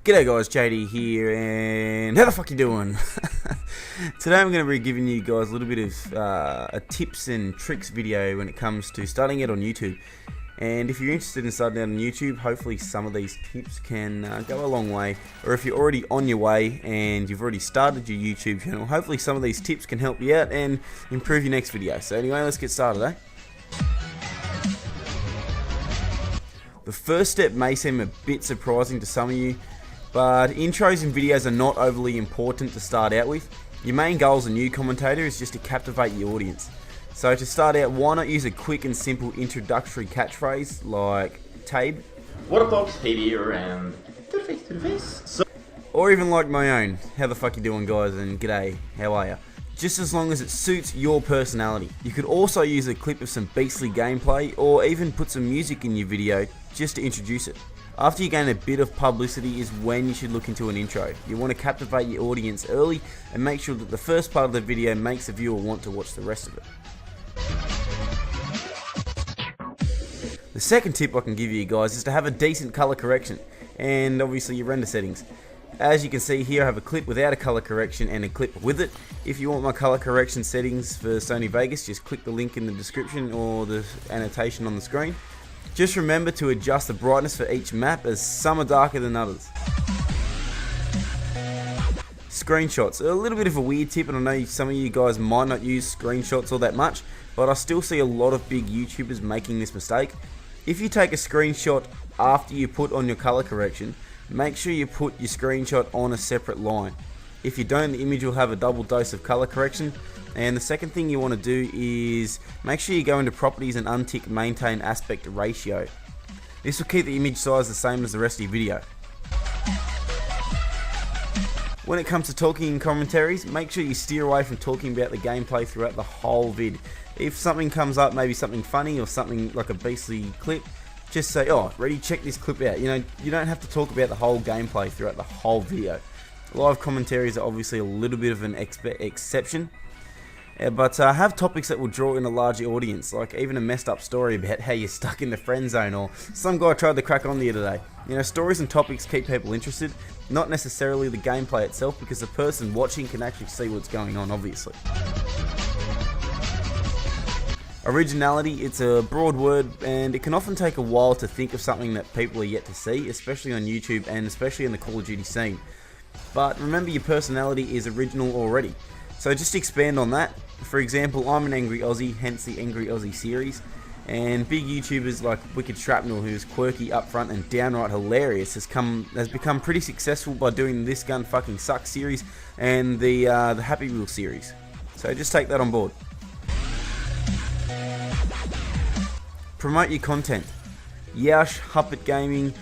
G'day guys, JD here, and how the fuck you doing? Today I'm going to be giving you guys a little bit of a tips and tricks video when it comes to starting out on YouTube. And if you're interested in starting out on YouTube, hopefully some of these tips can go a long way. Or if you're already on your way and you've already started your YouTube channel, hopefully some of these tips can help you out and improve your next video. So anyway, let's get started, eh? The first step may seem a bit surprising to some of you, but intros and videos are not overly important to start out with. Your main goal as a new commentator is just to captivate your audience. So to start out, why not use a quick and simple introductory catchphrase like Tabe? What up, folks? Tabe here, and to the face. Or even like my own, how the fuck you doing guys, and g'day, how are ya? Just as long as it suits your personality. You could also use a clip of some beastly gameplay, or even put some music in your video just to introduce it. After you gain a bit of publicity is when you should look into an intro. You want to captivate your audience early and make sure that the first part of the video makes the viewer want to watch the rest of it. The second tip I can give you guys is to have a decent color correction and obviously your render settings. As you can see here, I have a clip without a color correction and a clip with it. If you want my color correction settings for Sony Vegas, just click the link in the description or the annotation on the screen. Just remember to adjust the brightness for each map, as some are darker than others. Screenshots, a little bit of a weird tip, and I know some of you guys might not use screenshots all that much, but I still see a lot of big YouTubers making this mistake. If you take a screenshot after you put on your color correction, make sure you put your screenshot on a separate line. If you don't, the image will have a double dose of color correction. And the second thing you want to do is make sure you go into properties and untick maintain aspect ratio. This will keep the image size the same as the rest of your video. When it comes to talking in commentaries, make sure you steer away from talking about the gameplay throughout the whole vid. If something comes up, maybe something funny or something like a beastly clip, just say, oh, ready, check this clip out. You know, you don't have to talk about the whole gameplay throughout the whole video. Live commentaries are obviously a little bit of an exception. But have topics that will draw in a larger audience, like even a messed up story about how you're stuck in the friend zone, or some guy tried to crack on the other day. You know, stories and topics keep people interested, not necessarily the gameplay itself, because the person watching can actually see what's going on, obviously. Originality, it's a broad word, and it can often take a while to think of something that people are yet to see, especially on YouTube and especially in the Call of Duty scene. But remember, your personality is original already. So just expand on that. For example, I'm an Angry Aussie, hence the Angry Aussie series. And big YouTubers like Wicked Shrapnel, who's quirky, upfront, and downright hilarious, has become pretty successful by doing This Gun Fucking Sucks series and the Happy Wheel series. So just take that on board. Promote your content. Yaush, Huppet Gaming,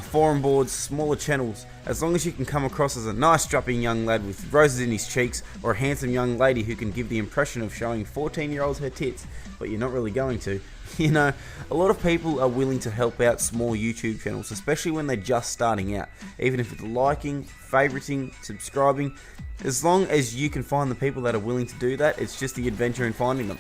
forum boards, smaller channels. As long as you can come across as a nice strapping young lad with roses in his cheeks, or a handsome young lady who can give the impression of showing 14-year-olds her tits, but you're not really going to. You know, a lot of people are willing to help out small YouTube channels, especially when they're just starting out. Even if it's liking, favoriting, subscribing, as long as you can find the people that are willing to do that, it's just the adventure in finding them.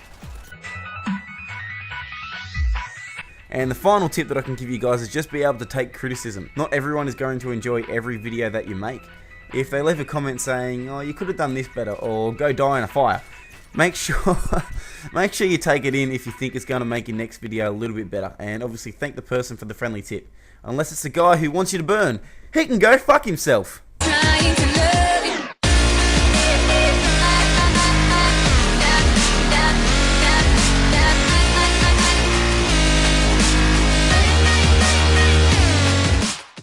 And the final tip that I can give you guys is just be able to take criticism. Not everyone is going to enjoy every video that you make. If they leave a comment saying, oh, you could have done this better, or go die in a fire, make sure you take it in if you think it's going to make your next video a little bit better. And obviously thank the person for the friendly tip. Unless it's the guy who wants you to burn, he can go fuck himself.